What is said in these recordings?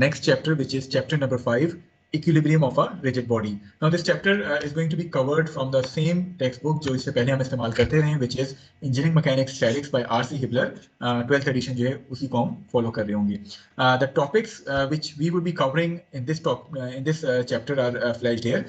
next chapter, which is chapter number 5, equilibrium of a rigid body. Now this chapter is going to be covered from the same textbook जो इससे पहले हम इस्तेमाल करते रहे हैं, which is Engineering Mechanics Statics by R.C. Hibbeler, 12th edition जो है उसी को हम follow कर रहे होंगे. The topics which we would be covering in this chapter are flashed here.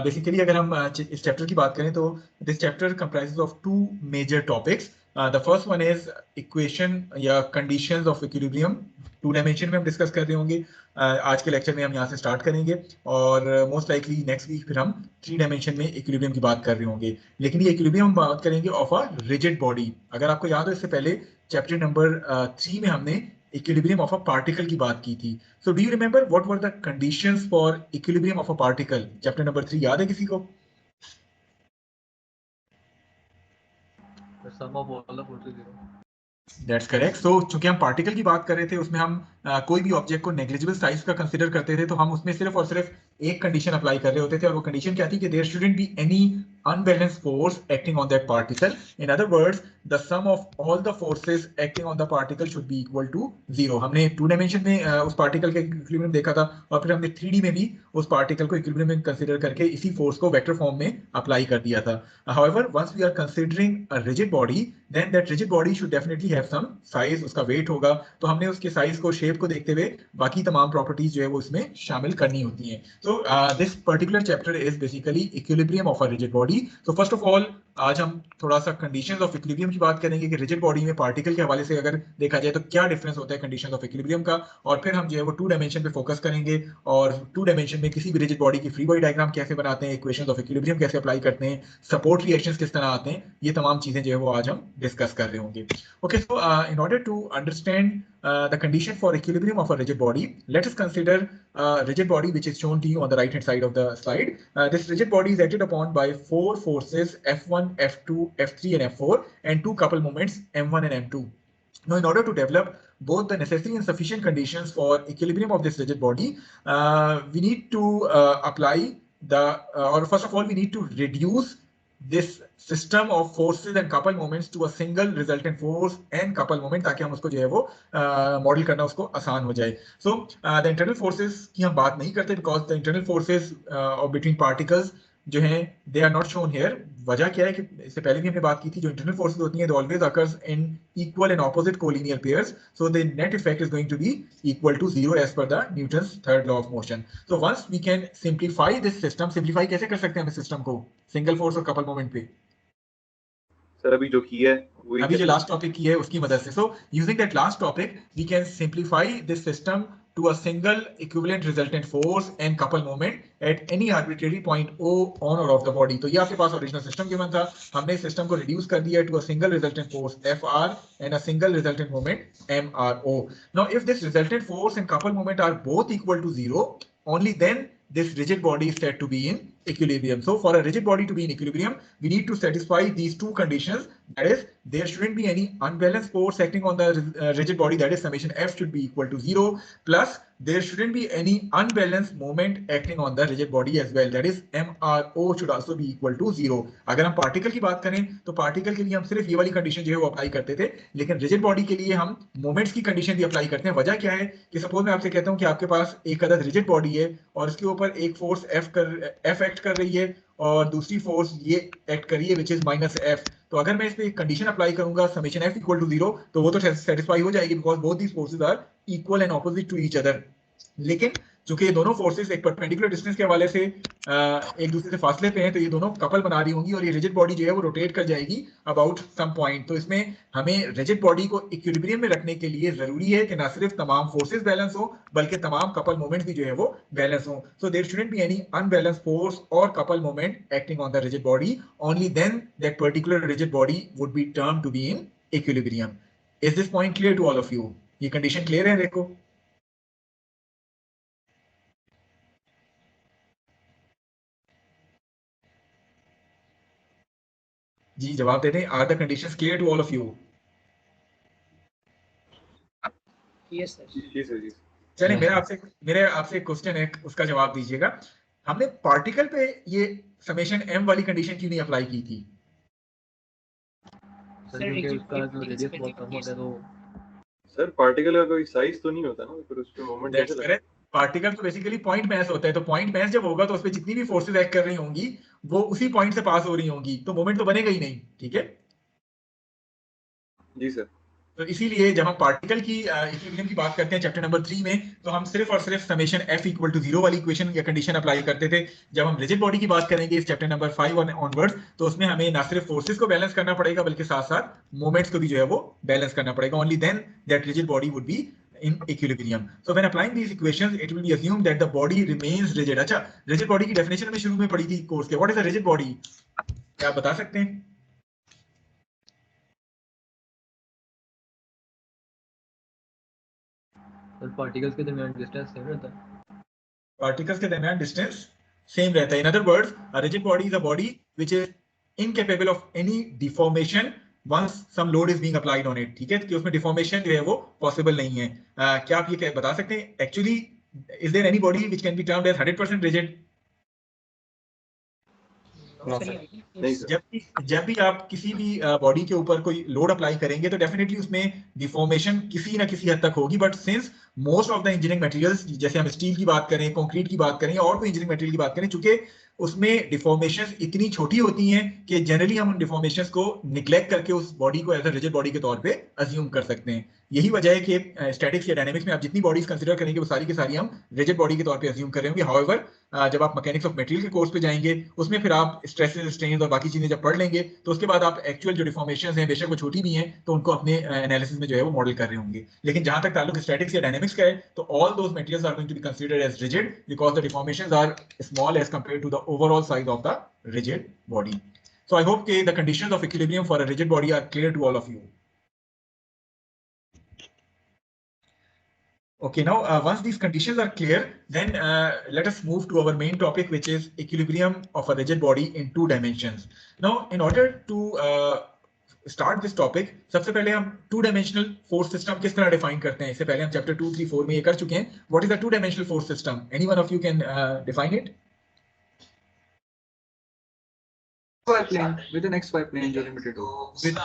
Basically अगर हम इस chapter की बात करें तो this chapter comprises of two major topics. The first one is equation या conditions of equilibrium. 2 डायमेंशन में हम डिस्कस कर रहे होंगे. आज के लेक्चर में हम यहाँ से स्टार्ट करेंगे और मोस्ट लाइकली नेक्स्ट वीक फिर हम 3 डायमेंशन में इक्विलिब्रियम की बात कर रहे होंगे. लेकिन ये इक्विलिब्रियम हम बात करेंगे ऑफ अ रिजिड बॉडी. अगर आपको याद हो इससे पहले चैप्टर नंबर 3 में हमने इक्विलिब्रियम ऑफ अ पार्टिकल की बात की थी. So do you remember what were the conditions for equilibrium of a particle? Chapter number 3 याद है किसी को? Sum of all the forces 0. That's correct. So चूंकि हम पार्टिकल की बात कर रहे थे उसमें हम कोई भी ऑब्जेक्ट को नेग्लिजिबल साइज का कंसीडर करते थे तो हम उसमें सिर्फ और सिर्फ एक कंडीशन अप्लाई कर रहे होते थे और वो कंडीशन क्या थी कि there shouldn't be any unbalanced force acting on that particle. In other words, the sum of all the forces acting on the particle should be equal to 0. हमने 2 डायमेंशन में उस पार्टिकल का इक्विलिब्रियम देखा था और फिर हमने 3D में भी उस पार्टिकल को इक्विलिब्रियम में कंसीडर करके इसी फोर्स को वेक्टर फॉर्म में अप्लाई कर दिया था. However, once we are considering a rigid body, then that rigid body should definitely have some size, उसका वेट होगा. तो हमने उसके साइज को, शेप को देखते हुए बाकी तमाम प्रॉपर्टीज जो है वो इसमें शामिल करनी होती हैं. So this particular chapter is basically equilibrium of a rigid body. So first of all आज हम थोड़ा सा कंडीशंस ऑफ इक्विलिब्रियम की बात करेंगे कि रिजिड बॉडी में पार्टिकल के हवाले से अगर देखा जाए तो क्या डिफरेंस होता है कंडीशंस ऑफ इक्विलिब्रियम का, और फिर हम जो है वो 2 डायमेंशन पे फोकस करेंगे और 2 डायमेंशन में किसी भी रिजिड बॉडी की फ्री बॉडी डायग्राम कैसे बनाते हैं, इक्वेशंस ऑफ इक्विलिब्रियम कैसे अप्लाई करते हैं, सपोर्ट रिएक्शंस किस तरह आते हैं, ये तमाम चीजें जो है वो आज हम डिस्कस कर रहे होंगे. Okay, so in order to understand the condition for equilibrium of a rigid body, let us consider a rigid body which is shown to you on the right hand side of the slide. This rigid body is acted upon by 4 forces F1, F2, F3 and F4 and 2 couple moments M1 and M2. Now in order to develop both the necessary and sufficient conditions for equilibrium of this rigid body, we need to apply the or first of all we need to reduce this system of forces and couple moments to a single resultant force and couple moment ताकि हम उसको जो है वो model करना उसको आसान हो जाए. So the internal forces की हम बात नहीं करते because the internal forces between particles जो हैं they are not shown here. वजह क्या है कि इससे पहले भी हमने बात की थी, जो internal forces होती हैं they always occurs in equal and opposite collinear pairs, so the net effect is going to be equal to 0 as per the Newton's third law of motion. So once we can simplify this system, simplify कैसे कर सकते हैं हम इस system को single force or couple moment पे? Sir अभी जो की है अभी जो लास्ट टॉपिक की है उसकी मदद से. So using that last topic we can simplify this system to a single equivalent resultant force and couple moment at any arbitrary point O on or off the body. तो ये आपके पास original system given था, हमने system को reduce कर दिया to a single resultant force Fr and a single resultant moment Mro. Now if this resultant force and couple moment are both equal to 0, only then this rigid body is said to be in equilibrium. So for a rigid body to be in equilibrium, we need to satisfy these 2 conditions. That is, there shouldn't be any unbalanced force acting on the rigid body, that is summation F should be equal to 0, plus there shouldn't be any unbalanced moment acting on the rigid body as well, that is MRO should also be equal to 0. अगर हम particle की बात करें तो particle के लिए हम सिर्फ ये वाली कंडीशन जो है वो अप्लाई करते थे, लेकिन रिजिड बॉडी के लिए हम मोमेंट्स की कंडीशन भी अप्लाई करते हैं. वजह क्या है कि सपोज मैं आपसे कहता हूं कि आपके पास एक अदद रिजिड बॉडी है और इसके ऊपर एक फोर्स F एक्ट कर रही है और दूसरी फोर्स ये एक्ट कर रही है विच इज -F. तो अगर मैं इस पे एक कंडीशन अप्लाई करूंगा समेशन F इक्वल टू 0 तो वो तो सेटिस्फाई हो जाएगी because both these forces are equal and opposite to each other. लेकिन चूंकि ये दोनों फोर्सेस एक परपेंडिकुलर डिस्टेंस के हवाले से एक दूसरे से फासले पे हैं तो ये दोनों कपल बना रही होंगी और ये रिजिड बॉडी जो है वो रोटेट कर जाएगी अबाउट सम पॉइंट. तो इसमें हमें रिजिड बॉडी को इक्विलिब्रियम में रखने के लिए जरूरी है कि ना सिर्फ तमाम फोर्सेस बैलेंस हो बल्कि तमाम कपल मोमेंट्स भी जो है वो बैलेंस हो. So there shouldn't be any unbalanced force or couple moment acting on the rigid body. Only then that particular rigid body would be termed to be in equilibrium. Is this point clear to all of you? ये condition clear है? देखो जी, जवाब दे दें. Are the conditions clear to all of you? Yes sir. जी sir जी. चलिए मेरे आपसे एक क्वेश्चन है, उसका जवाब दीजिएगा. हमने पार्टिकल पे ये समेशन M वाली कंडीशन क्यों नहीं अप्लाई की थी? सर क्योंकि उसका जो रेडियस बहुत कम होता है तो सर पार्टिकल का कोई साइज तो नहीं होता ना, फिर उस पे मोमेंट कैसे लगेगा? पार्टिकल तो बेसिकली पॉइंट मैस होता है, तो पॉइंट मैस जब होगा तो उसपे जितनी भी फोर्सेस एक्ट कर रही होंगी वो उसी पॉइंट से पास हो रही होंगी, तो मोमेंट तो बनेगा ही नहीं, ठीक है। जी सर। तो इसीलिए जब हम पार्टिकल की इक्विलिब्रियम की बात करते हैं चैप्टर नंबर 3 में, तो हम सिर्फ और सिर्फ समेशन F इक्वल टू 0 वाली इक्वेशन या कंडीशन अप्लाई करते थे। जब हम रिजिड बॉडी की बात करेंगे इस चैप्टर नंबर 5 ऑनवर्ड्स, तो उसमें हमें ना सिर्फ फोर्सेस को बैलेंस करना पड़ेगा बल्कि साथ साथ मोमेंट्स को भी जो है वो बैलेंस करना पड़ेगा। Only then that rigid body would be in equilibrium. So when applying these equations, it will be assumed that the body remains rigid. अच्छा, rigid body की definition हमें शुरू में पढ़ी थी कोर्स के. What is a rigid body? क्या आप बता सकते हैं? सर पार्टिकल्स के दरमियान डिस्टेंस सेम रहता है। पार्टिकल्स के दरमियान डिस्टेंस सेम रहता है। In other words, a rigid body is a body which is incapable of any deformation once some load is being applied on it. ठीक है, कि उसमें डिफॉर्मेशन जो है वो पॉसिबल नहीं है। क्या आप ये बता सकते हैं actually is there any body which can be termed as 100% rigid? जब भी आप किसी भी बॉडी के ऊपर कोई लोड अप्लाई करेंगे तो डेफिनेटली उसमें डिफॉर्मेशन किसी ना किसी हद तक होगी, but since most of the engineering materials, जैसे हम स्टील की बात करें, कंक्रीट की बात करें और कोई इंजीनियरिंग मटेरियल की बात करें, चूंकि उसमें डिफॉर्मेशंस इतनी छोटी होती हैं कि जनरली हम उन डिफॉर्मेशंस को निग्लेक्ट करके उस बॉडी को एज अ रिजिड बॉडी के तौर पे अज्यूम कर सकते हैं। यही वजह है कि स्टैटिक्स या डायनामिक्स में आप जितनी बॉडीज कंसीडर करेंगे वो सारी की सारी हम रिजिड बॉडी के तौर पे अज्यूम कर रहे होंगे। हाउएवर जब आप मैकेनिक्स ऑफ मटेरियल के कोर्स पे जाएंगे उसमें फिर आप स्ट्रेसेस, स्ट्रेन और बाकी चीजें जब पढ़ लेंगे तो उसके बाद आप एक्चुअल जो डिफॉर्मेशंस हैं, बेशक वो छोटी भी हैं, तो उनको अपने एनालिसिस में जो है वो मॉडल कर रहे होंगे। लेकिन जहां तक ताल्लुक स्टैटिक्स या डायनामिक्स का है तो all those materials are going to be considered as rigid because the deformations are small as compared to the overall size of the rigid body. So I hope the conditions of equilibrium for a rigid body are clear to all of you. Okay, now once these conditions are clear, then let us move to our main topic, which is equilibrium of a rigid body in 2 dimensions. Now, in order to start this topic, सबसे पहले हम 2-dimensional force system किस तरह define करते हैं। इससे पहले हम chapter 2, 3, 4 में ये कर चुके हैं। What is a 2-dimensional force system? Any one of you can define it? plane with an xy plane जो limited हो।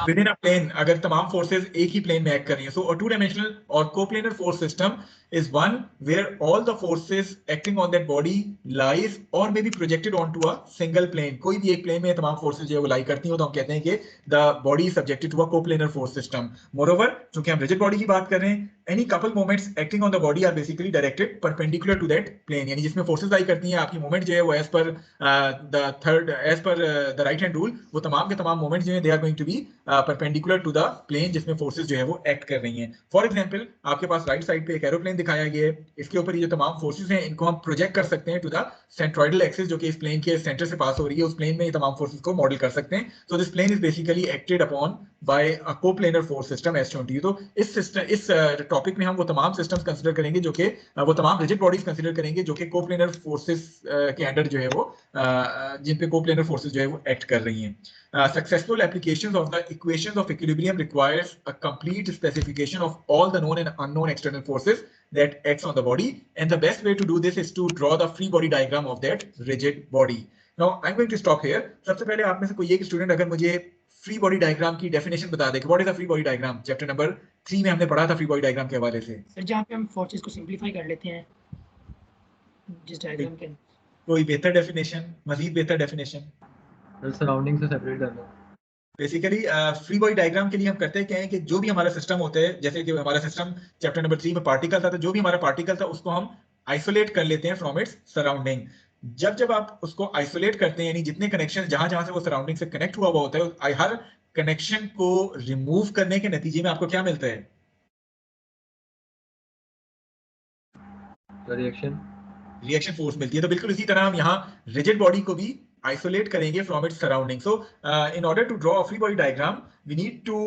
Within a plane, अगर तमाम forces एक ही plane में act कर रही हैं, so a 2-dimensional or coplanar force system is one where all the forces acting on that body lies or may be projected onto a single plane. कोई भी एक plane में तमाम forces जो है वो lie करती हैं, तो हम कहते हैं कि the body is subjected to a coplanar force system. Moreover, चूंकि हम rigid body की बात कर रहे हैं, any couple moments acting on the body are basically directed perpendicular to that plane. यानी जिसमें forces lie करती हैं, आपकी movement जो है वो as per the right hand rule, वो तमाम के तमाम moments जो हैं they are going to be perpendicular to the plane जिसमें forces जो है वो act कर रही हैं। For example, आपके पास right side पे एक एरोप्लेन दिखाया गया है, इसके ऊपर ये जो तमाम फोर्सेस हैं इनको हम प्रोजेक्ट कर सकते हैं टू द सेंट्रोइडल एक्सिस, जो कि इस प्लेन के सेंटर से पास हो रही है, उस प्लेन में ये तमाम फोर्सेस को मॉडल कर सकते हैं। So this plane is basically acted upon by a coplanar force system as shown to you. तो इस टॉपिक में हम वो तमाम सिस्टम्स कंसीडर करेंगे जो कि वो तमाम रिजिड बॉडीज कंसीडर करेंगे जो कि कोप्लेनर फोर्सेस के अंडर जो है वो जिन पे कोप्लेनर फोर्सेस जो है वो एक्ट कर रही हैं। Successful applications of the equations of equilibrium requires a complete specification of all the known and unknown external forces that acts on the body, and the best way to do this is to draw the free body diagram of that rigid body. Now I'm going to stop here. सबसे पहले आप में से कोई एक student अगर मुझे free body diagram की डेफिनेशन बता दे कि what is a free body diagram. Chapter number 3 में हमने पढ़ा था फ्री बॉडी डायग्राम के हवाले से। सर जहाँ पे हम फोर्सेस को सिंपलीफाई कर लेते हैं जिस डायग्राम के, कोई बेहतर डेफिनेशन, मजीद बेहतर डेफिनेशन? सराउंडिंग से सेपरेट कर लो। बेसिकली फ्री बॉडी डायग्राम के लिए हम करते क्या है कि जो भी हमारा सिस्टम होता है, जैसे कि हमारा सिस्टम चैप्टर नंबर 3 में पार्टिकल था, तो जो भी हमारा पार्टिकल था उसको हम आइसोलेट कर लेते हैं फ्रॉम इट्स सराउंडिंग। जब आप उसको आइसोलेट करते हैं, यानी जितने कनेक्शन जहां से वो सराउंडिंग से कनेक्ट हुआ होता है, हर कनेक्शन को रिमूव करने के नतीजे में आपको क्या मिलता है? रिएक्शन फोर्स मिलती है। तो बिल्कुल इसी तरह हम यहाँ रिजिड बॉडी को भी isolate करेंगे from its surrounding. So in order to draw a free body diagram, we need to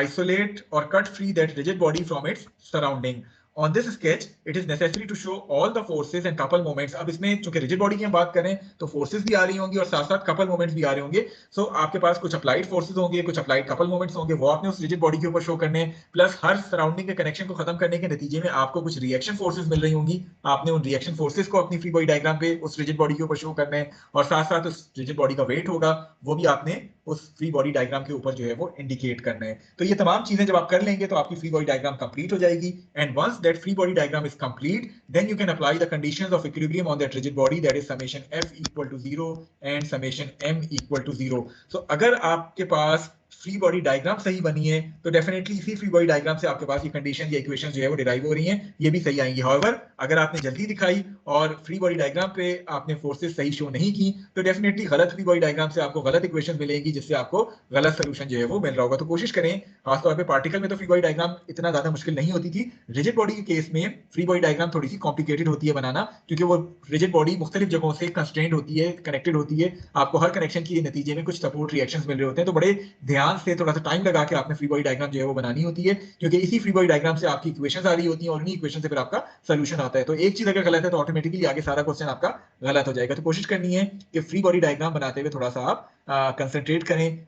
isolate or cut free that rigid body from its surrounding. On this sketch, it is necessary to show all the forces and couple moments. अब इसमें चूंकि rigid body की हम बात करें तो forces भी आ रही होंगी और साथ साथ couple moments भी आ रहे होंगे। So आपके पास कुछ applied forces होंगे, कुछ applied couple moments होंगे, वो आपने उस rigid body के ऊपर शो करने, प्लस हर सराउंडिंग के कनेक्शन को खत्म करने के नतीजे में आपको कुछ रिएक्शन फोर्सेस मिल रही होंगी। आपने उन रिएक्शन फोर्सेस को अपनी फ्री बॉडी डायग्राम पे उस rigid body के ऊपर शो करना है, और साथ साथ उस rigid body का वेट होगा, वो भी आपने उस फ्री बॉडी डायग्राम के ऊपर जो है वो इंडिकेट करना है। तो ये तमाम चीजें जब आप कर लेंगे तो आपकी फ्री बॉडी डायग्राम कंप्लीट हो जाएगी। And once that free body diagram is complete, then you can apply the conditions of equilibrium on that rigid body, that is summation f equal to 0 and summation m equal to 0. So अगर आपके पास free body diagram सही बनी है तो definitely इसी free body diagram से आपके पास ये कंडीशन या इक्वेशन जो है वो डिराइव हो रही हैं, ये भी सही आएंगी. हाउएवर अगर आपने जल्दी दिखाई और फ्री बॉडी डायग्राम पे आपने फोर्सेस सही शो नहीं की तो डेफिनेटली गलत फ्री बॉडी डायग्राम से आपको गलत इक्वेशन मिलेंगी, जिससे आपको गलत सोल्यूशन जो है वो मिल रहा होगा. तो कोशिश करें, खासतौर पे पार्टिकल में तो फ्री बॉडी डायग्राम इतना ज्यादा मुश्किल नहीं होती थी. रिजिड बॉडी के केस में फ्री बॉडी डायग्राम थोड़ी सी कॉम्प्लिकेटेड होती है बनाना, क्योंकि वो रिजिड बॉडी मुख्तलिफ जगहों से कंस्ट्रेंड होती है, कनेक्टेड होती है. आपको हर कनेक्शन के नतीजे में कुछ सपोर्ट रिएक्शंस मिल रहे होते हैं, तो बड़े ध्यान से थोड़ा सा टाइम लगा के आपने फ्री बॉडी डायग्राम जो है वो बनानी होती है, क्योंकि इसी फ्री बॉडी डायग्राम से आपकी इक्वेशंस आ रही होती हैं और उन्हीं इक्वेशन से फिर आपका सोल्यूशन आता है. तो एक चीज अगर गलत है तो ऑटोमेटिकली आगे सारा क्वेश्चन आपका गलत हो जाएगा. तो कोशिश करनी है कि फ्री बॉडी डायग्राम बनाते हुए थोड़ा सा आप कंसंट्रेट करें.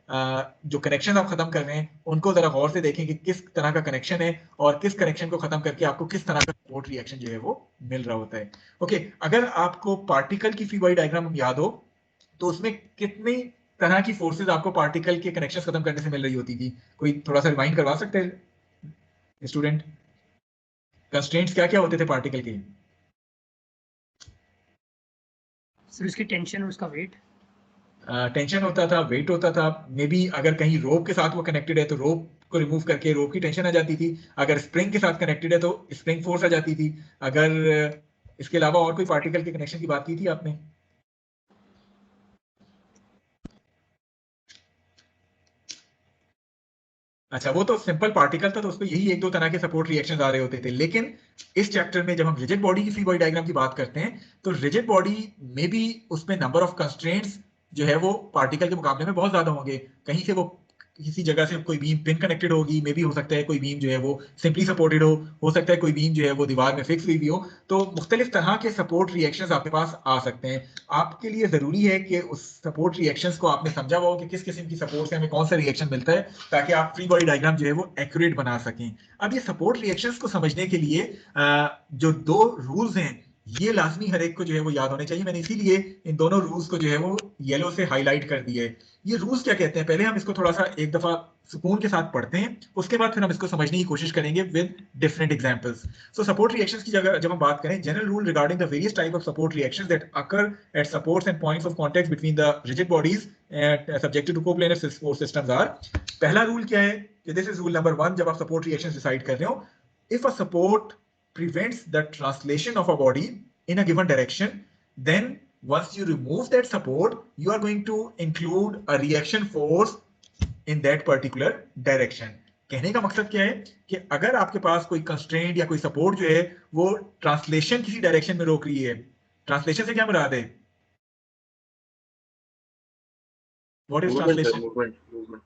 जो कनेक्शन आप खत्म कर रहे हैं उनको जरा गौर से देखें कि किस तरह का कनेक्शन है और किस कनेक्शन को खत्म करके आपको किस तरह का सपोर्ट रिएक्शन जो है वो मिल रहा होता है. ओके, अगर आपको पार्टिकल की फ्री बॉडी डायग्राम याद हो तो उसमें कितनी तरह की फोर्सेस आपको पार्टिकल के कनेक्शंस खत्म करने से मिल रही होती थी? कोई थोड़ा सा रिमाइंड करवा सकते हैं स्टूडेंट? कंस्ट्रेंट्स क्या क्या होते थे पार्टिकल के? सर उसकी टेंशन और उसका वेट. टेंशन होता था, वेट होता था. मे बी अगर कहीं रोप के साथ वो कनेक्टेड है तो रोप को रिमूव करके रोप की टेंशन आ जाती थी. अगर स्प्रिंग के साथ कनेक्टेड है तो स्प्रिंग फोर्स आ जाती थी. अगर इसके अलावा और कोई पार्टिकल के कनेक्शन की बात की थी आपने? अच्छा, वो तो सिंपल पार्टिकल था तो उसमें यही एक दो तरह के सपोर्ट रिएक्शंस आ रहे होते थे. लेकिन इस चैप्टर में जब हम रिजिड बॉडी की फ्री बॉडी डायग्राम की बात करते हैं तो रिजिड बॉडी में भी उसमें नंबर ऑफ कंस्ट्रेंट्स जो है वो पार्टिकल के मुकाबले में बहुत ज्यादा होंगे. कहीं से वो किसी जगह से कोई बीम पिन कनेक्टेड होगी, मे बी हो सकता है कोई बीम जो है वो सिंपली सपोर्टेड हो सकता है कोई बीम जो है वो दीवार में फिक्स हुई भी हो. तो मुख्तलिफ तरह के सपोर्ट रिएक्शंस आपके पास आ सकते हैं. आपके लिए जरूरी है कि उस सपोर्ट रिएक्शंस को आपने समझा हुआ हो कि किस किस्म की सपोर्ट से हमें कौन सा रिएक्शन मिलता है, ताकि आप फ्री बॉडी डायग्राम जो है वो एक्यूरेट बना सकें. अब ये सपोर्ट रिएक्शंस को समझने के लिए जो दो रूल्स हैं ये लाजमी हर एक को जो है वो याद होने चाहिए. मैंने इसीलिए इन दोनों रूल्स को जो है वो येलो से हाईलाइट कर दिया है. ये रूल्स क्या कहते हैं, पहले हम इसको थोड़ा सा एक दफा सुकून के साथ पढ़ते हैं, उसके बाद फिर हम इसको समझने की कोशिश करेंगे with different examples. So support reactions की जगह जब हम बात करें, general rule regarding the various type of support reactions that occur at supports and points of contact between the rigid bodies subjected to coplanar support systems are. पहला rule क्या है? This is rule number 1. जब आप support reactions decide कर रहे हो, if a support prevents the translation of a body in a given direction, then once you remove that support, you are going to include a reaction force in that particular direction. कहने का मकसद क्या है कि अगर आपके पास कोई constraint या कोई सपोर्ट जो है वो ट्रांसलेशन किसी डायरेक्शन में रोक रही है, ट्रांसलेशन से क्या मुराद है? What is translation?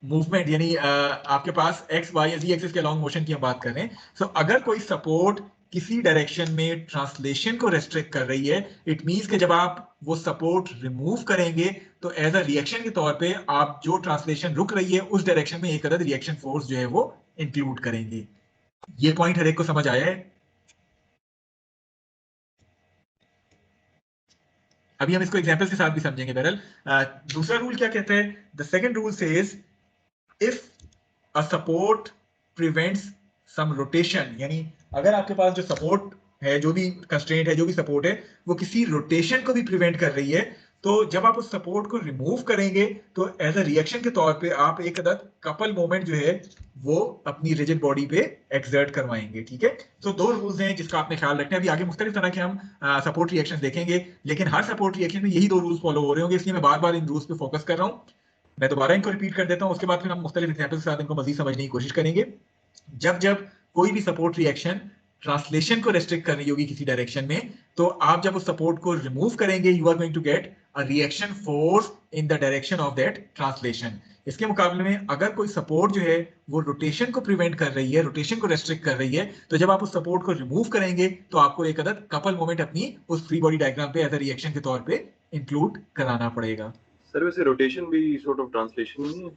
मूवमेंट, यानी आपके पास एक्स वाई जी एक्सिस के लॉन्ग मोशन की हम बात कर रहे हैं. सो अगर कोई सपोर्ट किसी डायरेक्शन में ट्रांसलेशन को रेस्ट्रिक्ट कर रही है, इट मींस कि जब आप वो सपोर्ट रिमूव करेंगे तो एज अ रिएक्शन के तौर पे आप जो ट्रांसलेशन रुक रही है उस डायरेक्शन में एक अदद रिएक्शन फोर्स जो है वो इंक्लूड करेंगे. ये पॉइंट हर एक को समझ आया है? अभी हम इसको एग्जांपल्स के साथ भी समझेंगे. बहरहाल दूसरा रूल क्या कहता है? The second rule says if a support prevents some rotation, यानी अगर आपके पास जो सपोर्ट है, जो भी कंस्ट्रेंट है, जो भी सपोर्ट है, वो किसी रोटेशन को भी प्रिवेंट कर रही है, तो जब आप उस सपोर्ट को रिमूव करेंगे तो एज अ रिएक्शन के तौर पे आप एक अदद कपल मोमेंट जो है वो अपनी रिजिड बॉडी पे एक्सर्ट करवाएंगे. ठीक है, तो दो रूल्स हैं जिसका आपने ख्याल रखना है. अभी आगे मुख्तलिफ तरह के हम सपोर्ट रिएक्शन देखेंगे, लेकिन हर सपोर्ट रिएक्शन में यही दो रूल्स फॉलो हो रहे होंगे, इसलिए मैं बार बार इन रूल्स पे फोकस कर रहा हूँ. मैं दोबारा इनको रिपीट कर देता हूं, उसके बाद फिर हम मुख्तलिफ एग्जांपल्स के साथ इनको मजीद समझने की कोशिश करेंगे. जब जब कोई भी सपोर्ट रिएक्शन ट्रांसलेशन को रेस्ट्रिक्ट कर रही होगी किसी डायरेक्शन में, तो आप जब उस सपोर्ट को रिमूव करेंगे, you are going to get a reaction force in the direction of that translation. इसके मुकाबले में अगर कोई सपोर्ट जो है वो रोटेशन को प्रिवेंट कर रही है, रोटेशन को रेस्ट्रिक्ट कर रही है, तो जब आप उस सपोर्ट को रिमूव करेंगे तो आपको एक अदद कपल मोमेंट अपनी उस फ्री बॉडी डायग्राम पे एज अ रिएक्शन के तौर पे इंक्लूड कराना पड़ेगा. सर वैसे रोटेशन भी सॉर्ट ऑफ ट्रांसलेशन नहीं है?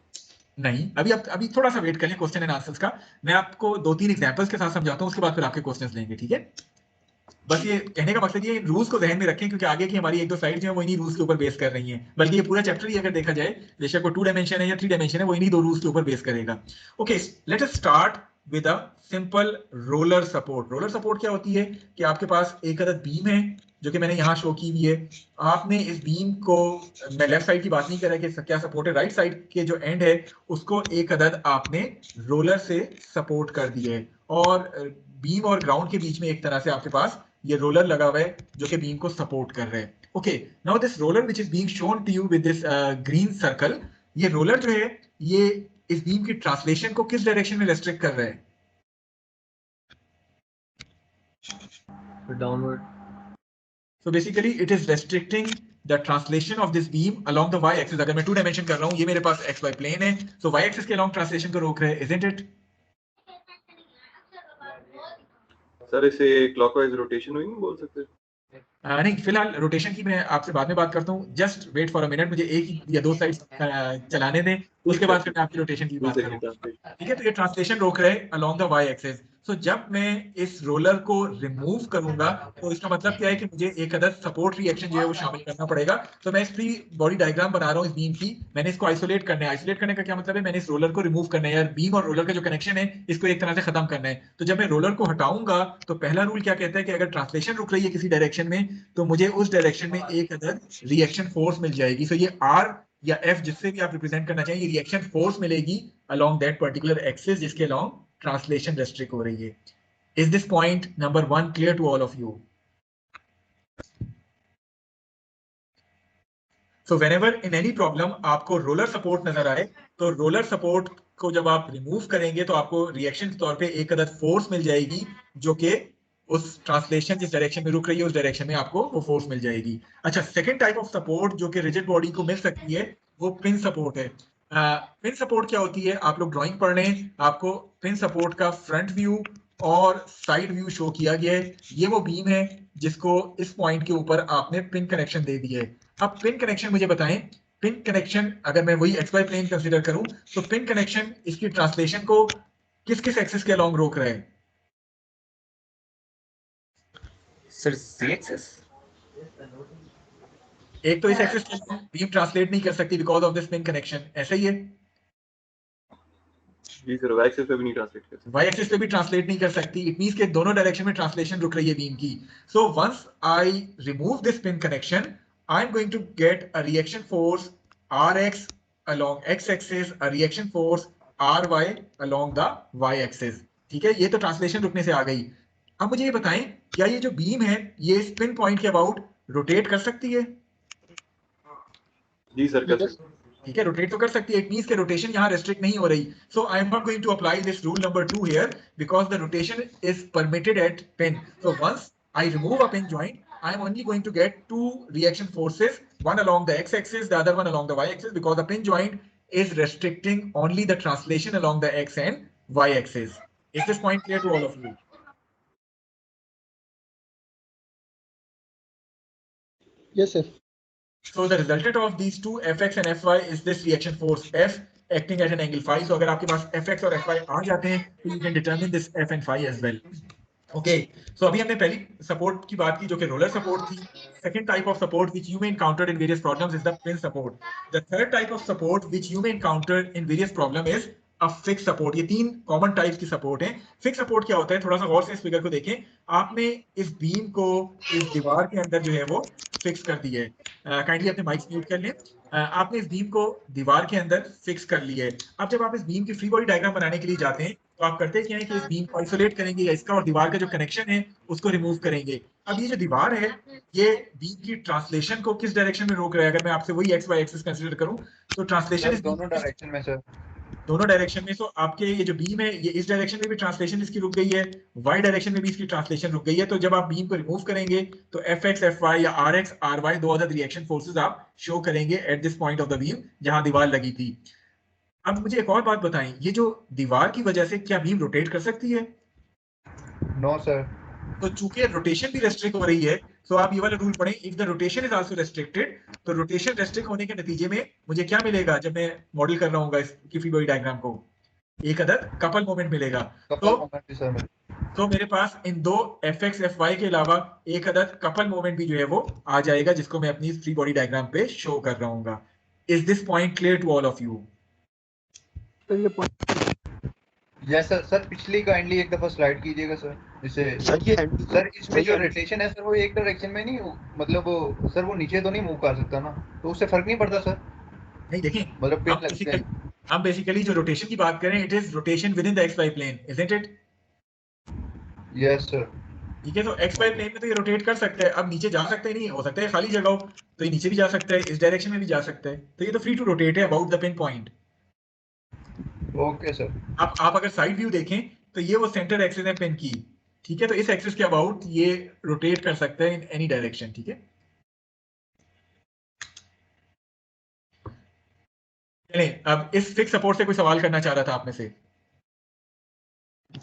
नहीं, अभी थोड़ा सा वेट करें क्वेश्चन एंड आंसर्स का. मैं आपको दो तीन एग्जांपल्स के साथ समझाता हूं, उसके बाद फिर आपके क्वेश्चंस लेंगे. ठीक है, बस ये कहने का मकसद ये रूल्स को ज़हन में रखें, क्योंकि आगे की हमारी एक दो स्लाइड जो है वो इन्हीं रूल्स के ऊपर बेस कर रही हैं. बल्कि ये पूरा चैप्टर ही अगर देखा जाए, बेशक वो 2 डायमेंशन है या 3 डायमेंशन है, वो इन्हीं दो रूल्स के ऊपर बेस करेगा. Okay, let us start with a simple roller support. roller support क्या होती है कि आपके पास एक अदद बीम है जो कि मैंने यहाँ शो की हुई है. आपने इस बीम को, मैं लेफ्ट साइड की बात नहीं कर रहा कि क्या सपोर्ट है, राइट साइड के जो एंड है उसको एक अदद आपने रोलर से सपोर्ट कर दिए है और बीम और ग्राउंड के बीच में एक तरह से आपके पास ये रोलर लगा हुआ है जो कि बीम को सपोर्ट कर रहे हैं. Okay, now this roller which is being shown to you with this green circle, ये रोलर जो है ये इस बीम की ट्रांसलेशन को किस डायरेक्शन में रेस्ट्रिक्ट कर रहा है? Downward. So basically it is restricting the translation of this beam along the y axis. अगर मैं 2 डायमेंशन कर रहा हूँ, ये मेरे पास xy प्लेन है, so y axis के along ट्रांसलेशन को रोक रहे हैं, isn't it? सर इसे क्लॉकवाइज रोटेशन हुई नहीं बोल सकते? नहीं, फिलहाल रोटेशन की मैं आपसे बाद में बात करता हूँ. Just wait for a minute, मुझे एक या दो साइड चलाने दें, उसके बाद फिर मैं आपकी रोटेशन की बात करूँ. ठीक है, तो ये ट्रांसलेशन रोक रहे हैं अलोंग द वाई एक्सिस. सो जब मैं इस रोलर को रिमूव करूंगा तो इसका मतलब क्या है कि मुझे एक अदर सपोर्ट रिएक्शन जो है वो शामिल करना पड़ेगा. तो मैं इस फ्री बॉडी डायग्राम बना रहा हूँ इस बीम की, मैंने इसको आइसोलेट करना है. आइसोलेट करने का क्या मतलब है, मैंने इस रोलर को रिमूव करना है, यार बीम और रोलर का जो कनेक्शन है इसको एक तरह से खत्म करना है. तो जब मैं रोलर को हटाऊंगा तो पहला रूल क्या कहता है कि अगर ट्रांसलेशन रुक रही है किसी डायरेक्शन में तो मुझे उस डायरेक्शन में एक अदर रिएक्शन फोर्स मिल जाएगी. सो ये आर या एफ जिससे भी आप रिप्रेजेंट करना चाहिए, ये रिएक्शन फोर्स मिलेगी along that particular axis जिसके along translation restrict हो रही है. Is this point number 1 clear to all of you? So whenever in any problem आपको roller support नजर आए तो roller support को जब आप रिमूव करेंगे तो आपको रिएक्शन के तौर पे एक अदद फोर्स मिल जाएगी जो कि उस ट्रांसलेशन जिस डायरेक्शन में रुक रही है उस डायरेक्शन में आपको वो फोर्स मिल जाएगी. अच्छा, सेकंड टाइप ऑफ सपोर्ट जो कि रिजिड बॉडी को मिल सकती है वो पिन सपोर्ट है. पिन सपोर्ट क्या होती है, आप लोग ड्राइंग पढ़ रहे हैं, आपको पिन सपोर्ट का फ्रंट व्यू और साइड व्यू शो किया गया है. ये वो बीम है जिसको इस पॉइंट के ऊपर आपने पिन कनेक्शन दे दिया है. अब पिन कनेक्शन मुझे बताएं, पिन कनेक्शन अगर मैं वही एक्स वाई प्लेन कंसीडर करूं तो पिन कनेक्शन इसकी ट्रांसलेशन को किस किस एक्सिस के अलोंग रोक रहा है? Sir, Z axis. एक तो इस एक्सिस के बीम ट्रांसलेट नहीं कर सकती because of this pin connection, ऐसा ही है. जी सर, वाई एक्सिस पे भी नहीं ट्रांसलेट कर सकते. वाई एक्सिस पे भी ट्रांसलेट नहीं कर सकती. इट मींस के दोनों डायरेक्शन में ट्रांसलेशन रुक रही है बीम की. So once I remove this pin connection I am going to get a reaction force Rx along x axis, a reaction force Ry along the y axis. ठीक है, ये तो ट्रांसलेशन रुकने से आ गई. अब मुझे ये बताएं, क्या ये जो बीम है ये स्पिन पॉइंट के अबाउट रोटेट कर सकती है? जी सर, कर सकते. ठीक है, रोटेट तो कर सकती है. इट मींस के रोटेशन यहाँ रेस्ट्रिक्ट नहीं हो रही. So I am not going to apply this rule number 2 here because the rotation is permitted at pin. So once I remove a pin joint I am only going to get two reaction forces, one along the x-axis, the other one along the y-axis, because the pin joint is restricting only the translation along the x and y-axis. Is this point clear to all of you? Yes, sir. So the resultant of these two fx and fy is this reaction force F acting at an angle phi. So अगर आपके पास fx और fy आ जाते हैं तो you can determine this f and phi as well. Okay, so अभी हमने पहली support की बात की जो कि रोलर सपोर्ट थी. Second type of support which you may encounter in various problems is the pin support. The third type of support which you may encounter in various problem is a fix support. ये तीन common types की support है. Fix support क्या होता है, थोड़ा सा गौर से इस फिगर को देखें. आपने इस बीम को इस दीवार के अंदर जो है वो फिक्स कर दिया है. काइंडली अपने माइक्स म्यूट कर लें. आपने इस बीम को दीवार के अंदर फिक्स कर लिया है. अब जब आप इस बीम की फ्री बॉडी डायग्राम बनाने के लिए जाते हैं तो आप करते क्या है कि इस बीम को आइसोलेट करेंगे या इसका और दीवार का जो कनेक्शन है उसको रिमूव करेंगे. अब ये जो दीवार है ये बीम की ट्रांसलेशन को किस डायरेक्शन में रोक रहा है? अगर मैं आपसे वही एक्स वाई एक्सिस कंसीडर करूं तो ट्रांसलेशन इस दोनों डायरेक्शन में सर. दोनों डायरेक्शन में. सो आपके ये जो बीम है ये इस डायरेक्शन में भी ट्रांसलेशन इसकी रुक गई है, वाई डायरेक्शन में भी इसकी ट्रांसलेशन रुक गई है. तो जब आप बीम को रिमूव करेंगे तो एफ एक्स एफ वाई या आर एक्स आर वाई दो अदर रिएक्शन फोर्सेस आप शो करेंगे at this point of the beam जहां दीवार लगी थी. अब मुझे एक और बात बताएं, ये जो दीवार की वजह से क्या बीम रोटेट कर सकती है? No sir. तो चूंकि रोटेशन भी रेस्ट्रिक्ट हो रही है तो आप ये वाला रूल पढ़ें, if the rotation is also restricted. तो रोटेशन रेस्ट्रिक्ट होने के नतीजे में मुझे क्या मिलेगा जब मैं मॉडल कर रहा हूँ इसकी फ्री बॉडी डायग्राम को? एक अदर कपल मोमेंट मिलेगा. तो मेरे पास इन दो एफ एक्स एफ वाई के अलावा एक अदर कपल मोमेंट भी जो है वो आ जाएगा जिसको मैं अपनी फ्री बॉडी डायग्राम पे शो कर रहा हूँ. Is this point clear to all of you? Yes sir. Sir पिछली काइंडली एक दफा स्लाइड कीजिएगा सर, इसे सर ये एंटी सर इसमें सर जो ये रोटेशन है सर वो एक डायरेक्शन में नहीं, मतलब सर वो नीचे तो नहीं मूव कर सकता ना, तो उससे फर्क नहीं पड़ता सर? नहीं देखें, मतलब पिन हम लगते हैं। बेसिकली जो रोटेशन की बात करें, it is rotation within the X Y plane, isn't it? Yes sir. ठीक है, तो एक्स वाई प्लेन में तो ये रोटेट कर सकता है। अब नीचे जा सकता है, नहीं हो सकता है खाली जगह हो, तो ये नीचे भी जा सकता है, इस डायरेक्शन में भी जा सकता है, तो ये तो फ्री टू रोटेट है about the pin point. Okay sir. अब आप अगर साइड व्यू देखें तो ये वो सेंटर एक्सिस है पिन की, ठीक है, तो इस एक्सिस के अबाउट ये रोटेट कर सकता है इन एनी डायरेक्शन, ठीक है। चलें, अब इस फिक्स सपोर्ट से कोई सवाल करना चाह रहा था आप में से?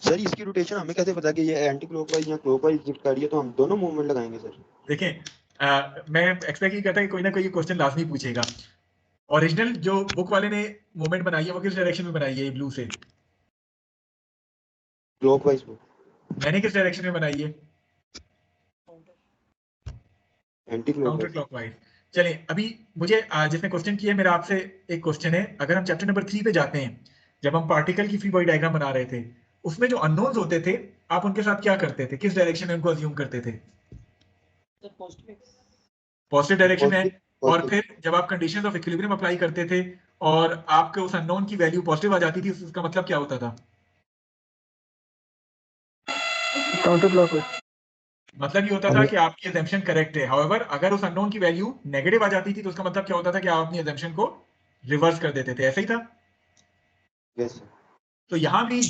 सर इसकी रोटेशन हमें कैसे पता कि ये एंटी क्लॉकवाइज या क्लॉकवाइज शिफ्ट कर रही है, तो हम दोनों मूवमेंट लगाएंगे सर? देखें, मैं एक्सपेक्ट ही करता कि कोई ना कोई क्वेश्चन लाजमी पूछेगा। ओरिजिनल जो बुक वाले ने मूवमेंट बनाई है वो किस डायरेक्शन में बनाई है, ब्लू से? क्लॉकवाइज को। मैंने किस डायरेक्शन में बनाई है? Anti counter clockwise. क्लॉकवाइज। चलें, अभी मुझे जिसने क्वेश्चन किया, मेरा आपसे एक क्वेश्चन है। अगर हम चैप्टर नंबर 3 पे जाते हैं, जब हम पार्टिकल की फ्री बॉडी डायग्राम बना रहे थे, उसमें जो अननोन्स होते थे, आप उनके साथ क्या करते थे, किस डायरेक्शन में उनको अज्यूम करते थे? पॉजिटिव डायरेक्शन है। पॉजिटिव और पॉजिटिव। फिर जब आप कंडीशंस ऑफ इक्विलिब्रियम अप्लाई करते थे और आपके उस अननोन की वैल्यू पॉजिटिव आ जाती थी, उसका मतलब क्या होता था? Counter clockwise. मतलब ये होता था कि आपकी अजम्पशन करेक्ट है। हाउएवर अगर उस अननोन की वैल्यू नेगेटिव आ जाती थी, तो उसका मतलब क्या होता था कि आप अपनी अजम्पशन को रिवर्स कर देते थे। ऐसा ही था। Yes sir. तो यहाँ भी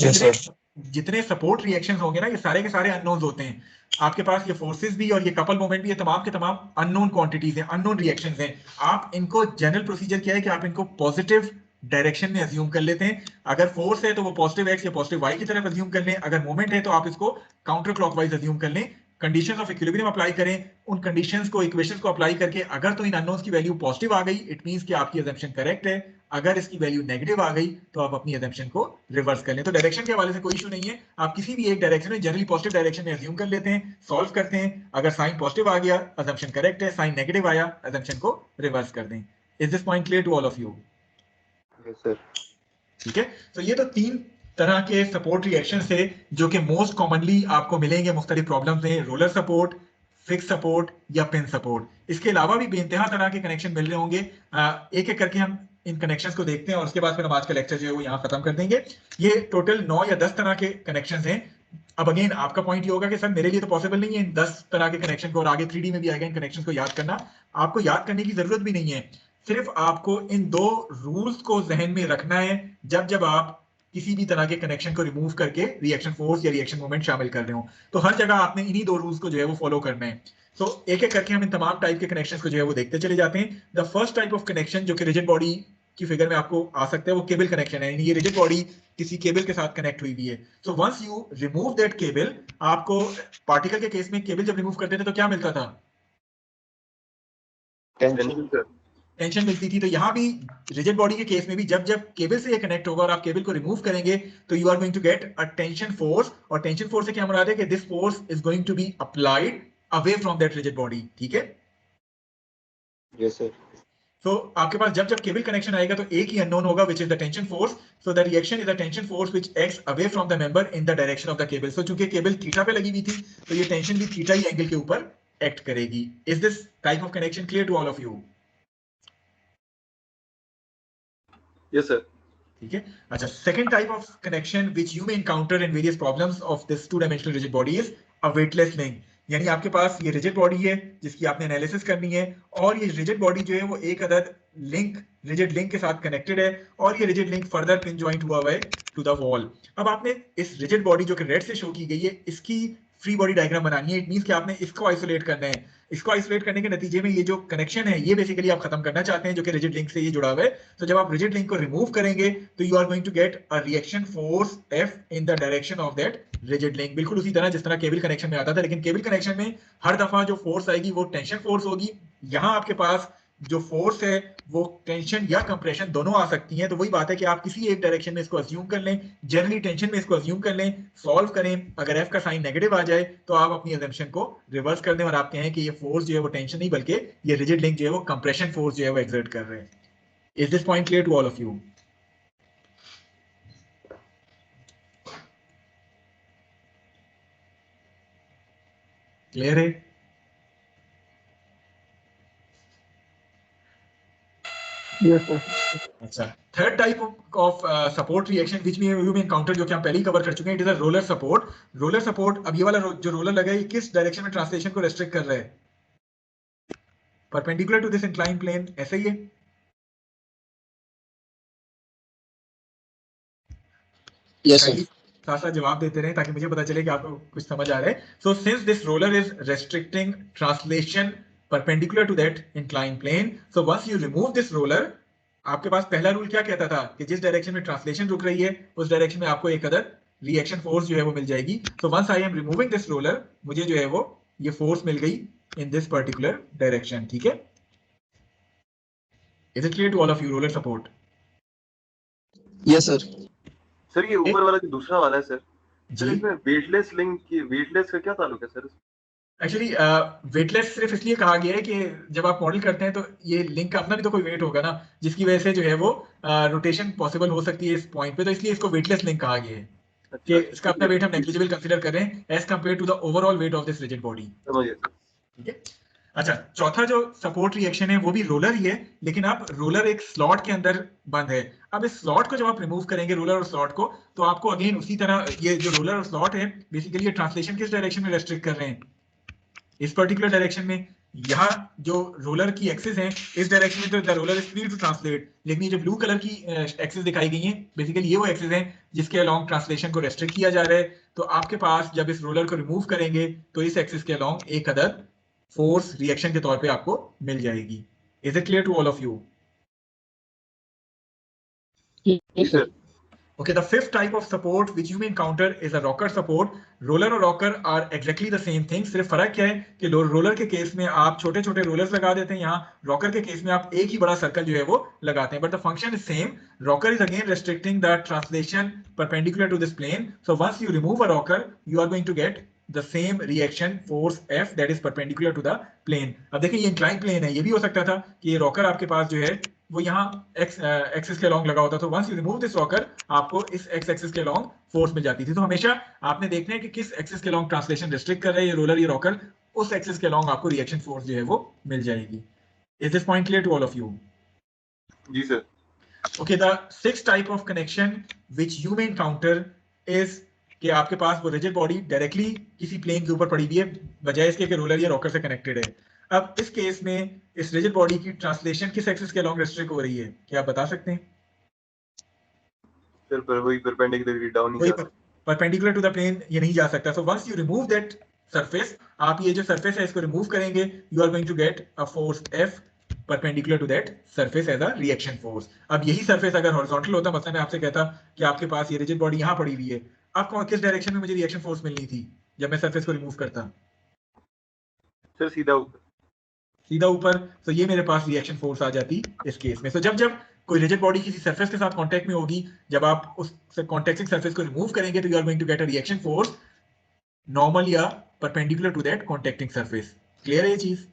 जितने सपोर्ट रिएक्शंस होंगे ना, ये सारे के सारे अननोन्स होते हैं। आपके पास ये फोर्सेस भी और ये कपल मोमेंट भी, ये तमाम के तमाम अननोन क्वांटिटीज हैं, अननोन रिएक्शंस हैं। आप इनको, जनरल प्रोसीजर क्या है कि आप इनको पॉजिटिव डायरेक्शन में अज्यूम कर लेते हैं। अगर फोर्स है तो वो पॉजिटिव एक्स या पॉजिटिव वाई की तरफ अज्यूम कर लें। अगर मोमेंट है तो आप इसको काउंटर क्लॉकवाइज अज्यूम कर लें। कंडीशंस ऑफ इक्विलिब्रियम अप्लाई करें, उन कंडीशंस को, इक्वेशंस को अप्लाई करके अगर तो इन अननोन्स की वैल्यू पॉजिटिव आ गई, इट मींस कि आपकी अजम्पशन करेक्ट है। अगर इसकी वैल्यू नेगेटिव आ गई तो आप अपनी अजम्पशन को रिवर्स कर लें। तो डायरेक्शन के हवाले से कोई इशू नहीं है, आप किसी भी एक डायरेक्शन में जनरली पॉजिटिव डायरेक्शन में अज्यूम कर लेते हैं, सॉल्व करते हैं। अगर साइन पॉजिटिव आ गया, अजम्पशन करेक्ट है, साइन नेगेटिव आया, अजम्पशन को रिवर्स कर दें। Is this point clear to all of you? Yes sir. ठीक है, तो ये तो 3 तरह के सपोर्ट रिएक्शन थे जो कि मोस्ट कॉमनली आपको मिलेंगे मुख्तलिफ प्रॉब्लम्स में, रोलर सपोर्ट, फिक्स सपोर्ट या पिन सपोर्ट। इसके अलावा भी बेइंतहा तरह के कनेक्शन मिल रहे होंगे। एक एक करके हम इन कनेक्शंस को देखते हैं और उसके बाद फिर हम आज का लेक्चर जो है वो यहाँ खत्म कर देंगे। ये टोटल 9 या 10 तरह के कनेक्शंस हैं। अब अगेन आपका पॉइंट ये होगा कि सर मेरे लिए तो पॉसिबल नहीं है इन 10 तरह के कनेक्शन को, और आगे 3D में भी आएगा इन कनेक्शंस को याद करना। आपको याद करने की जरूरत भी नहीं है, सिर्फ आपको इन 2 रूल्स को जहन में रखना है जब जब आप किसी भी तरह के कनेक्शन को रिमूव करके रिएक्शन फोर्स या रिएक्शन मोमेंट शामिल कर रहे हो। तो हर जगह आपने इन्हीं 2 रूल्स को जो है वो फॉलो करना है। तो एक एक करके हम इन तमाम टाइप के कनेक्शंस को जो है वो देखते चले जाते हैं। The first type of connection जो कि रिजिड बॉडी की फिगर में आपको आ सकता है, वो केबल कनेक्शन है। यानी ये रिजिड बॉडी किसी केबल के साथ कनेक्ट हुई भी है। So once you remove that cable, आपको पार्टिकल के केस में केबल जब रिमूव करते थे तो क्या मिलता था? टेंशन। टेंशन मिलती थी। तो यहाँ भी रिजिड बॉडी के केस में भी जब जब केबल से ये कनेक्ट होगा और आप केबल को रिमूव करेंगे तो you are going to get a tension force. और टेंशन फोर्स से क्या मुराद है कि this force is going to be applied away from that rigid body. ठीक है, यस सर। तो आपके पास जब जब केबल कनेक्शन आएगा तो एक ही अननोन होगा which is the tension force. So the reaction is the tension force which acts away from the member in the direction of the cable. So चूंकि केबल थीटा पे लगी हुई थी तो ये टेंशन भी थीटा ही एंगल के ऊपर एक्ट करेगी। Is this type of connection clear to all of you? Yes, sir. ठीक है, अच्छा, second type of connection which you may encounter in various problems of this 2 dimensional rigid body is a weightless link. यानी आपके पास ये rigid body है जिसकी आपने एनालिसिस करनी है, और ये रिजिड बॉडी जो है वो एक अदद लिंक, रिजिड लिंक के साथ कनेक्टेड है, और ये rigid link further pin joint हुआ हुआ है टू द वॉल। अब आपने इस रिजिड बॉडी जो कि रेड से शो की गई है, इसकी फ्री बॉडी डायग्राम बनानी है। इट मींस कि आपने इसको आइसोलेट करना है। इसको आइसोलेट करने के नतीजे में ये जो कनेक्शन है ये बेसिकली आप खत्म करना चाहते हैं जो कि रिजिड लिंक से ये जुड़ा हुआ है। तो जब आप रिजिड लिंक को रिमूव करेंगे तो you are going to get a reaction force F in the direction of that rigid link. बिल्कुल उसी तरह जिस तरह केबल कनेक्शन में आता था, लेकिन केबल कनेक्शन में हर दफा जो फोर्स आएगी वो टेंशन फोर्स होगी। यहाँ आपके पास जो फोर्स है वो टेंशन या कंप्रेशन दोनों आ सकती हैं। तो वही बात है कि आप किसी एक डायरेक्शन में इसको अज्यूम कर लें, जनरली टेंशन में इसको अज्यूम कर लें, सॉल्व करें। अगर एफ का साइन नेगेटिव आ जाए तो आप अपनी अजम्पशन को रिवर्स कर दें और आप कहें कि ये फोर्स जो है वो टेंशन नहीं बल्कि ये रिजिड लिंक जो है वो कंप्रेशन फोर्स जो है वो एक्सर्ट कर रहे हैं। Is this point clear to all of you? Clear है? Yes, sir. अच्छा, third type of support reaction which may you में एनकाउंटर, जो कि हम पहले ही कवर कर चुके हैं, it is a roller support. Roller support, अब ये वाला जो रोलर लगा है, ये किस डायरेक्शन में ट्रांसलेशन को रेस्ट्रिक्ट कर रहा है? Perpendicular to this incline plane, ऐसा ही है? Yes sir. साथ साथ जवाब देते रहे ताकि मुझे पता चले कि आपको कुछ समझ आ रहा है। So since this roller is restricting translation perpendicular to that inclined plane, so once you remove this roller, आपके पास पहला रूल क्या कहता था कि जिस डायरेक्शन में ट्रांसलेशन रुक रही है उस डायरेक्शन में आपको एक अदर रिएक्शन फोर्स जो है वो मिल जाएगी। So once I am removing this roller, मुझे जो है वो ये फोर्स मिल गई इन दिस पर्टिकुलर डायरेक्शन। ठीक है, is it clear to all of you? Roller support. Yes sir. Sir ये ऊपर वाला जो दूसरा वाला है सर, जी, इसमें वेटलेस लिंक की वेटलेस का क्या ताल्लुक है सर? एक्चुअली वेटलेस सिर्फ इसलिए कहा गया है कि जब आप मॉडल करते हैं तो ये लिंक का अपना भी तो कोई वेट होगा ना, जिसकी वजह से जो है वो रोटेशन पॉसिबल हो सकती है इस पॉइंट पे, तो इसलिए इसको वेटलेस लिंक कहा गया है कि इसका अपना वेट हम नेग्लिजिबल कंसीडर कर रहे हैं as compare to the overall weight of this rigid body. समझ गया सर। ठीक है। अच्छा, चौथा जो सपोर्ट रिएक्शन है वो भी रोलर ही है, लेकिन अब रोलर एक स्लॉट के अंदर बंद है। अब इस स्लॉट को जब आप रिमूव करेंगे, रोलर और स्लॉट को, तो आपको अगेन उसी तरह ये जो रोलर और स्लॉट है, बेसिकली ये ट्रांसलेशन किस डायरेक्शन में रेस्ट्रिक्ट कर रहे हैं? इस पर्टिकुलर डायरेक्शन में। यहाँ जो रोलर की एक्सिस है इस डायरेक्शन में, तो the roller is free to translate, लेकिन ये जो ब्लू कलर की एक्सिस दिखाई गई है, बेसिकली ये वो एक्सिस है जिसके अलोंग ट्रांसलेशन को रेस्ट्रिक्ट किया जा रहा है। तो आपके पास जब इस रोलर को रिमूव करेंगे तो इस एक्सिस के अलोंग एक अदर फोर्स रिएक्शन के तौर पे आपको मिल जाएगी। Is it clear to all of you? Yes sir. Okay, the fifth type of support which you may encounter is a rocker support. Roller और rocker are exactly the same thing. सिर्फ फर्क क्या है कि रोलर के case में आप छोटे छोटे रोलर्स लगा देते हैं, यहाँ रॉकर के केस में आप एक ही बड़ा सर्कल जो है वो लगाते हैं, but the function is same. Rocker is again restricting the translation perpendicular to this plane. So once you remove a rocker, you are going to get the same reaction force F that is perpendicular to the plane. अब देखिए ये inclined plane है, ये भी हो सकता था कि ये रॉकर आपके पास जो है वो यहाँ एक्सिस के अलोंग लगा होता, तो once you remove this rocker आपको इस एक्स एक्सिस के अलोंग फोर्स मिल जाती थी। तो हमेशा आपने देखना है कि किस एक्सिस के अलोंग ट्रांसलेशन रिस्ट्रिक्ट कर रहे हैं ये रोलर, ये रॉकर, उस एक्सिस के अलोंग आपको रिएक्शन फोर्स जो है वो मिल जाएगी। Is this point clear to all of you? जी sir. Okay, the sixth type of connection which you may encounter is कि आपके पास वो रिजिड बॉडी डायरेक्टली किसी प्लेन के ऊपर पड़ी हुई है, बजाय इसके कि रोलर या रॉकर से कनेक्टेड है। अब इस केस में इस रिजिड बॉडी की ट्रांसलेशन किस एक्सिस के अलोंग रेस्ट्रिक्ट हो रही है, क्या आप बता सकते हैं? सर पर वही परपेंडिकुलरली डाउन ही जा परपेंडिकुलर टू द प्लेन ये नहीं जा सकता। So once you remove that surface, आप ये जो सरफेस है इसको रिमूव करेंगे, you are going to get a force F perpendicular to that surface as a reaction force. अब यही सरफेस अगर हॉरिजॉन्टल होता, मतलब मैं आपसे कहता कि आपके पास ये रिजिड बॉडी यहाँ पड़ी हुई है, आपको किस डायरेक्शन में मुझे रिएक्शन फोर्स मिलनी थी जब मैं सरफेस को रिमूव करता? सर सीधा ऊपर। सीधा ऊपर। तो ये मेरे पास रिएक्शन फोर्स आ जाती इस केस में। तो जब जब कोई रिजिड बॉडी किसी सरफेस के साथ कांटेक्ट में होगी, जब आप उस कांटेक्टिंग सरफेस को रिमूव करेंगे तो you are going to get a reaction force normal या perpendicular to that contacting surface. Clear है ये चीज?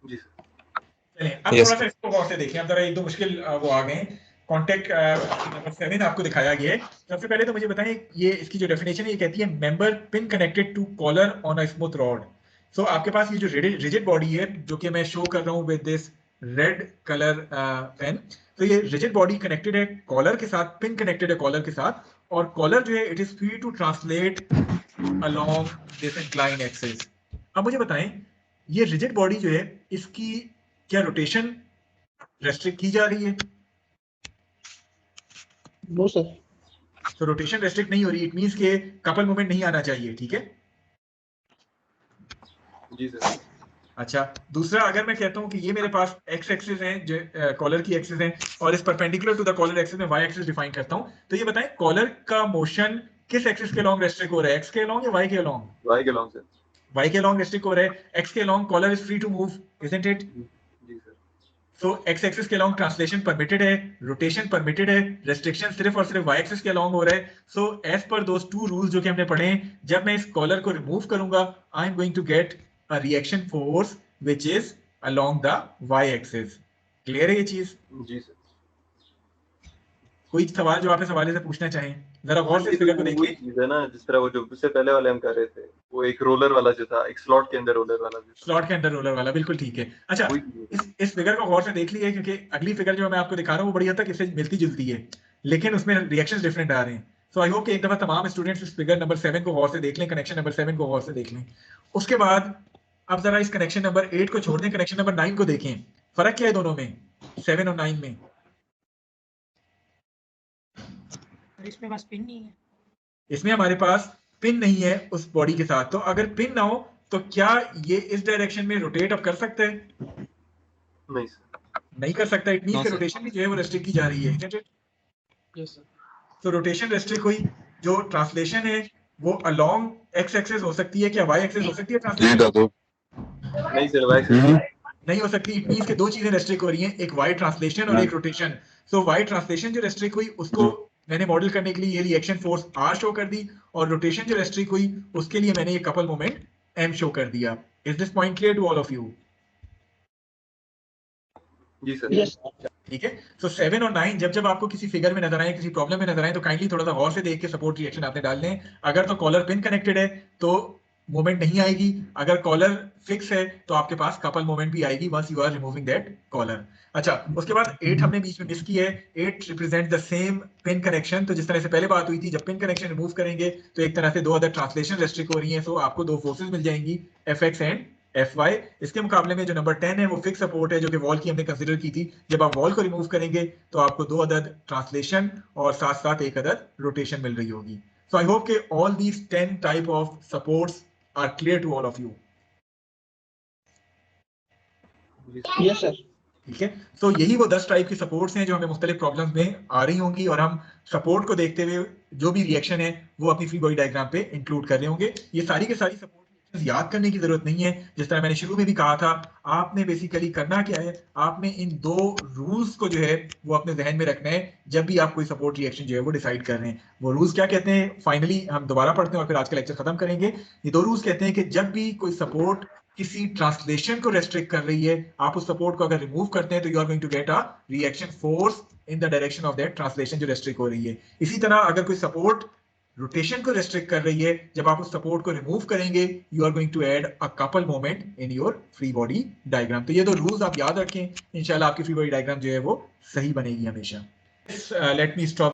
जी सर। चलिए अब Yes. थोड़ा सा इसको गौर से देखिए। अब जरा एक दो मुश्किल वो आ गए। कॉन्टेक्ट नंबर 7 आपको दिखाया गया है। सबसे पहले तो मुझे बताएं, ये इसकी जो डेफिनेशन है ये कहती है member pin connected to collar on a smooth rod. So आपके पास ये जो रिजिड बॉडी है जो कि मैं शो कर रहा हूँ with this red colour pen, तो ये रिजिड बॉडी कनेक्टेड है कॉलर के साथ, पिन कनेक्टेड है कॉलर के साथ, और कॉलर जो है it is free to translate along this incline axis. अब मुझे बताएं, ये रिजिड बॉडी जो है इसकी क्या रोटेशन रेस्ट्रिक्ट की जा रही है? No sir. तो रोटेशन रेस्ट्रिक्ट नहीं हो रही, इट मींस के कपल मोमेंट नहीं आना चाहिए। ठीक है। जी सर। अच्छा, दूसरा अगर मैं कहता हूं कि ये मेरे पास एक्स एक्सिस है जो कॉलर की एक्सिस है, और इस perpendicular to the collar axis में वाई एक्सिस डिफाइन करता हूं, तो ये बताएं कॉलर का मोशन किस एक्सिस के अलोंग रेस्ट्रिक्ट हो रहा है, एक्स के अलोंग या वाई के अलोंग? वाई के लॉन्ग सर। वाई के अलोंग रेस्ट्रिक्ट हो रहा है। एक्स के along collar is free to move, isn't it? जी सर। सो एक्स एक्सिस के अलोंग ट्रांसलेशन परमिटेड है, रोटेशन परमिटेड है, रेस्ट्रिक्शन सिर्फ और सिर्फ वाई एक्सिस के अलोंग हो रहा है। So as per those two rules जो कि हमने पढ़े हैं, जब मैं इस कॉलर को रिमूव करूंगा I am going to get a reaction force which is along the y axis. Clear है ये चीज? जी सर। कोई सवाल जो आप इस हवाले से पूछना चाहें जरा गौर से इस फिगर को वही देखिए। चीज है ना, जिस तरह वो जो उससे पहले वाले हम कर रहे थे, वो एक रोलर वाला जो था, एक स्लॉट के अंदर रोलर वाला जो था, स्लॉट के अंदर रोलर वाला, बिल्कुल ठीक है। अच्छा, वही चीज है। इस फिगर को गौर से देख लीजिए, क्योंकि अगली फिगर जो मैं आपको दिखा रहा हूँ वो बड़ी हद तक इससे मिलती जुलती है, लेकिन उसमें रिएक्शंस डिफरेंट आ रहे हैं। सो आई होप कि एक दफा तमाम स्टूडेंट्स इस फिगर नंबर 7 को गौर से देख लें, कनेक्शन नंबर 7 को गौर से देख लें। उसके बाद अब जरा इस कनेक्शन नंबर 8 को छोड़ दें, कनेक्शन नंबर 9 को देखें। फर्क क्या है दोनों में, 7 और 9 में? और इसमें बस पिन नहीं है। इसमें हमारे पास पिन नहीं है उस बॉडी के साथ, तो अगर पिन ना हो तो क्या ये इस डायरेक्शन में रोटेट अप कर सकता है? नहीं सर, नहीं कर सकता। इट मींस No, कि sir. रोटेशन भी जो है वो रेस्ट्रिक्ट की जा रही है, isn't it? Yes, sir. तो रोटेशन रेस्ट्रिक्ट हुई, जो ट्रांसलेशन है वो अलोंग एक्स एक्सिस हो सकती है, क्या वाई एक्सिस हो सकती है ट्रांसलेशन? नहीं सर, वाई सर, नहीं हो सकती। इट मींस कि दो चीजें रेस्ट्रिक्ट हो रही हैं, एक वाई ट्रांसलेशन और एक रोटेशन। सो वाई ट्रांसलेशन जो रेस्ट्रिक्ट हुई उसको मैंने मॉडल करने के लिए ये रिएक्शन फोर्स आर शो कर दी, और रोटेशन जो रेस्ट्रिक्ट हुई उसके लिए मैंने ये कपल मोमेंट एम शो कर दिया। Is this point clear to all of you? जी सर। Yes. ठीक है। सो 7 और 9 जब जब आपको किसी फिगर में नजर आए, किसी प्रॉब्लम में नजर आए, तो काइंडली थोड़ा सा गौर से देख के सपोर्ट रिएक्शन आपने डाल लें। अगर तो कॉलर पिन कनेक्टेड है तो मोमेंट नहीं आएगी, अगर कॉलर फिक्स है तो आपके पास कपल मोमेंट भी आएगी once you are removing that collar. अच्छा, उसके बाद 8 हमने बीच में मिस की है। 8 represent the same pin connection. तो जिस तरह से पहले बात हुई थी, जब पिन कनेक्शन रिमूव करेंगे तो एक तरह से दो अदर ट्रांसलेशन रेस्ट्रिक्ट हो रही है, सो आपको दो फोर्सेस मिल जाएंगी, Fx एंड Fy। इसके मुकाबले में जो नंबर 10 है वो फिक्स सपोर्ट है, जो कि वॉल की हमने कंसीडर की थी। जब आप वॉल को रिमूव करेंगे तो आपको दो अदद ट्रांसलेशन और साथ साथ एक अदद रोटेशन मिल रही होगी। सो आई होप के all these 10 type of supports are clear to all of you. Yes, sir. ठीक है। तो यही वो 10 टाइप की सपोर्ट्स हैं जो हमें मुख्तलिफ प्रॉब्लम्स में आ रही होंगी, और हम सपोर्ट को देखते हुए जो भी रिएक्शन है वो अपनी फ्री बॉडी डायग्राम पे इंक्लूड कर रहे होंगे। ये सारी के सारी सपोर्ट याद करने की जरूरत नहीं है। जिस तरह मैंने शुरू में भी कहा था, आपने बेसिकली करना क्या है, आपने इन दो रूल्स को जो है वो अपने जहन में रखना है जब भी आप कोई सपोर्ट रिएक्शन जो है वो डिसाइड कर रहे हैं। वो रूल्स क्या कहते हैं, फाइनली हम दोबारा पढ़ते हैं और फिर आज का लेक्चर खत्म करेंगे। ये दो रूल्स कहते हैं कि जब भी कोई सपोर्ट किसी ट्रांसलेशन को रेस्ट्रिक्ट कर रही है, आप उस सपोर्ट को अगर रिमूव करते हैं तो you are going to get a reaction force in the direction of that translation जो रेस्ट्रिक्ट हो रही है। इसी तरह अगर कोई सपोर्ट रोटेशन को रेस्ट्रिक्ट कर रही है, जब आप उस सपोर्ट को रिमूव करेंगे you are going to add a couple moment in your free body diagram. तो ये दो रूल्स आप याद रखें, इंशाल्लाह आपकी फ्री बॉडी डायग्राम जो है वो सही बनेगी हमेशा। Let me stop